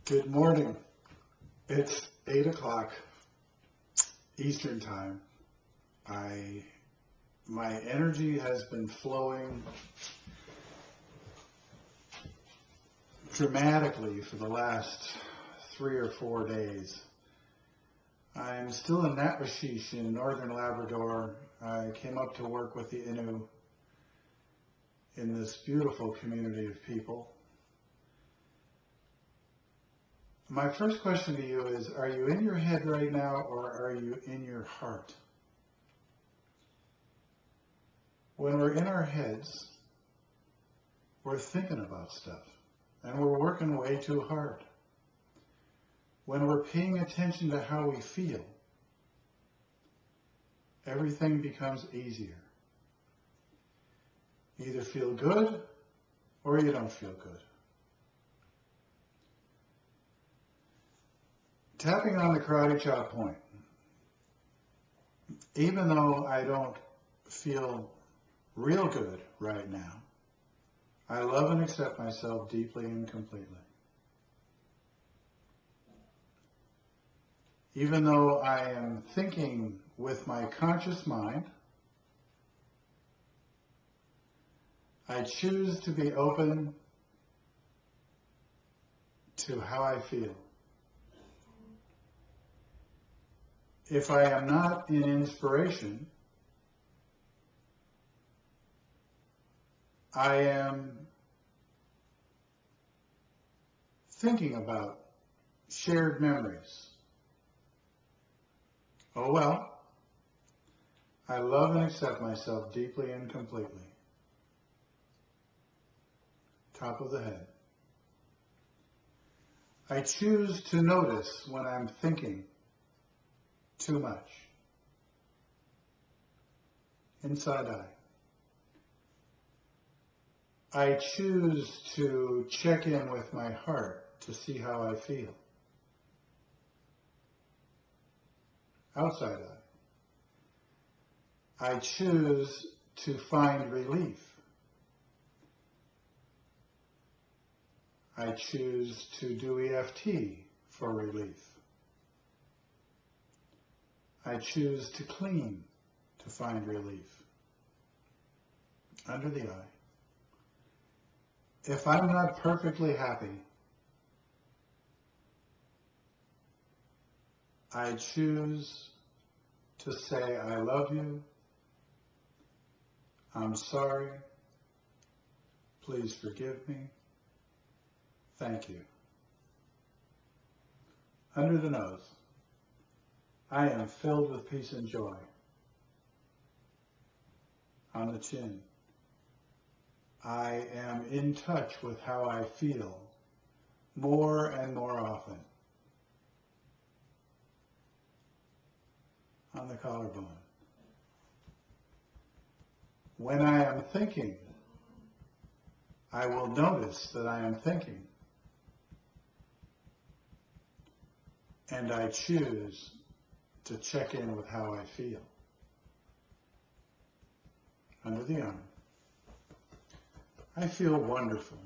Good morning. It's 8 o'clock Eastern time. My energy has been flowing dramatically for the last 3 or 4 days. I'm still in Natwashish in northern Labrador. I came up to work with the Innu in this beautiful community of people. My first question to you is, are you in your head right now, or are you in your heart? When we're in our heads, we're thinking about stuff, and we're working way too hard. When we're paying attention to how we feel, everything becomes easier. You either feel good, or you don't feel good. Tapping on the karate chop point. Even though I don't feel real good right now, I love and accept myself deeply and completely. Even though I am thinking with my conscious mind, I choose to be open to how I feel. If I am not in inspiration, I am thinking about shared memories. Oh well, I love and accept myself deeply and completely. Top of the head. I choose to notice when I'm thinking too much. Inside eye. I choose to check in with my heart to see how I feel. Outside eye. I choose to find relief. I choose to do EFT for relief. I choose to clean to find relief. Under the eye. If I'm not perfectly happy, I choose to say, I love you, I'm sorry, please forgive me, thank you. Under the nose. I am filled with peace and joy. On the chin. I am in touch with how I feel more and more often. On the collarbone. When I am thinking, I will notice that I am thinking. And I choose to check in with how I feel. Under the arm. I feel wonderful.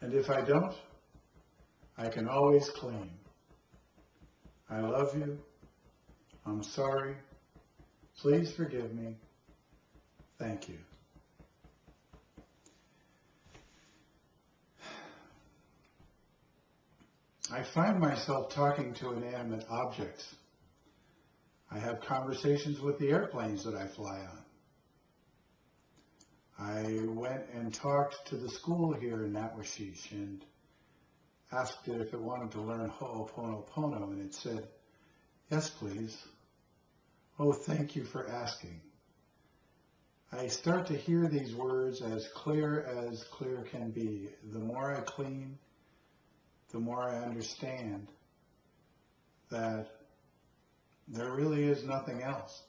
And if I don't, I can always claim. I love you. I'm sorry. Please forgive me. Thank you. I find myself talking to inanimate objects. I have conversations with the airplanes that I fly on. I went and talked to the school here in Natwashish and asked it if it wanted to learn Ho'oponopono, and it said, yes, please. Oh, thank you for asking. I start to hear these words as clear can be. The more I clean, the more I understand that there really is nothing else.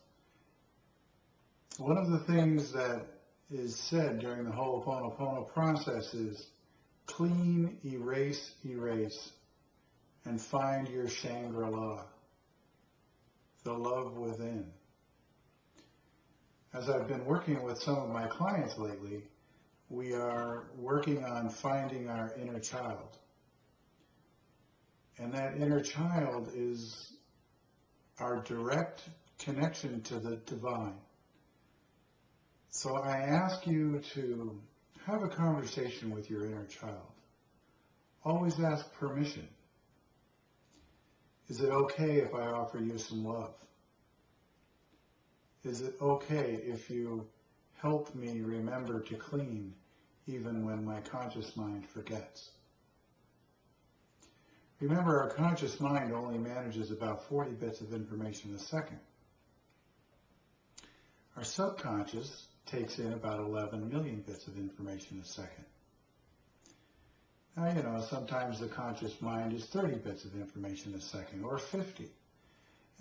One of the things that is said during the Ho'oponopono process is clean, erase, erase, and find your Shangri-La, the love within. As I've been working with some of my clients lately, we are working on finding our inner child. And that inner child is our direct connection to the divine. So I ask you to have a conversation with your inner child. Always ask permission. Is it okay if I offer you some love? Is it okay if you help me remember to clean even when my conscious mind forgets? Remember, our conscious mind only manages about 40 bits of information a second. Our subconscious takes in about 11 million bits of information a second. Now, sometimes the conscious mind is 30 bits of information a second, or 50.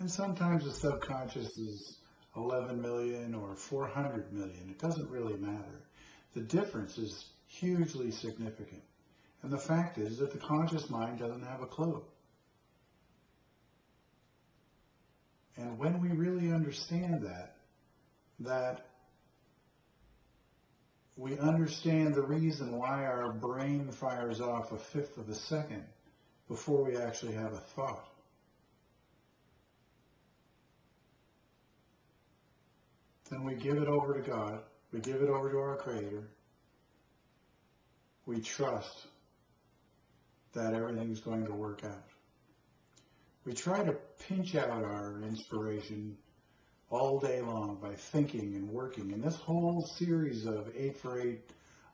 And sometimes the subconscious is 11 million or 400 million. It doesn't really matter. The difference is hugely significant. And the fact is that the conscious mind doesn't have a clue. And when we really understand that we understand the reason why our brain fires off a fifth of a second before we actually have a thought. Then we give it over to God. We give it over to our Creator. We trust that everything's going to work out. We try to pinch out our inspiration all day long by thinking and working. And this whole series of 8-for-8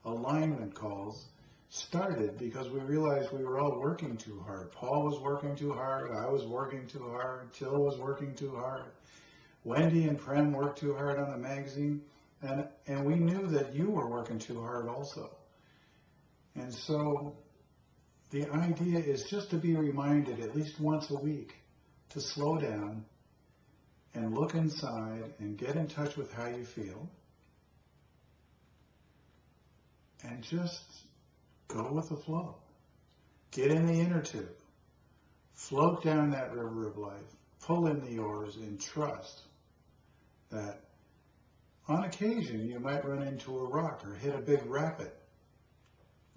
alignment calls started because we realized we were all working too hard. Paul was working too hard. I was working too hard. Till was working too hard. Wendy and Prem worked too hard on the magazine. And we knew that you were working too hard also. And so the idea is just to be reminded at least once a week to slow down and look inside and get in touch with how you feel and just go with the flow. Get in the inner tube. Float down that river of life. Pull in the oars and trust that on occasion you might run into a rock or hit a big rapid.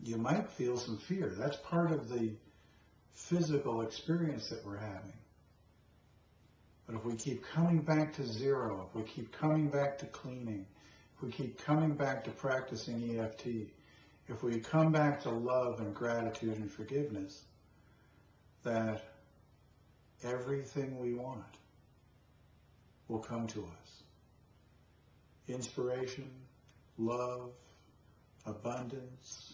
You might feel some fear. That's part of the physical experience that we're having. But if we keep coming back to zero, if we keep coming back to cleaning, if we keep coming back to practicing EFT, if we come back to love and gratitude and forgiveness, that everything we want will come to us. Inspiration, love, abundance,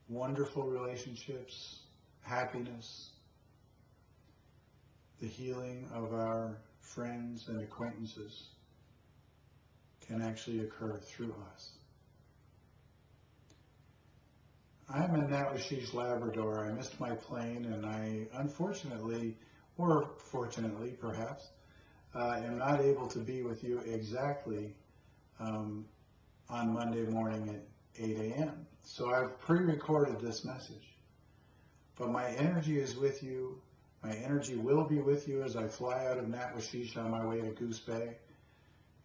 wonderful relationships, happiness, the healing of our friends and acquaintances can actually occur through us. I'm in Nawashish, Labrador. I missed my plane, and I unfortunately, or fortunately perhaps, am not able to be with you exactly on Monday morning at 8 a.m. So I've pre-recorded this message. But my energy is with you. My energy will be with you as I fly out of Nawashish on my way to Goose Bay,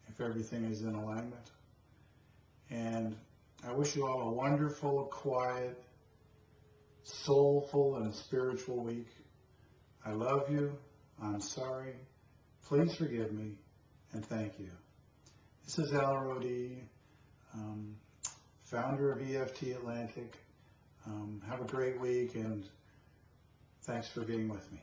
if everything is in alignment. And I wish you all a wonderful, quiet, soulful, and spiritual week. I love you. I'm sorry. Please forgive me, and thank you. This is Rodee, founder of EFT Atlantic. Have a great week, and thanks for being with me.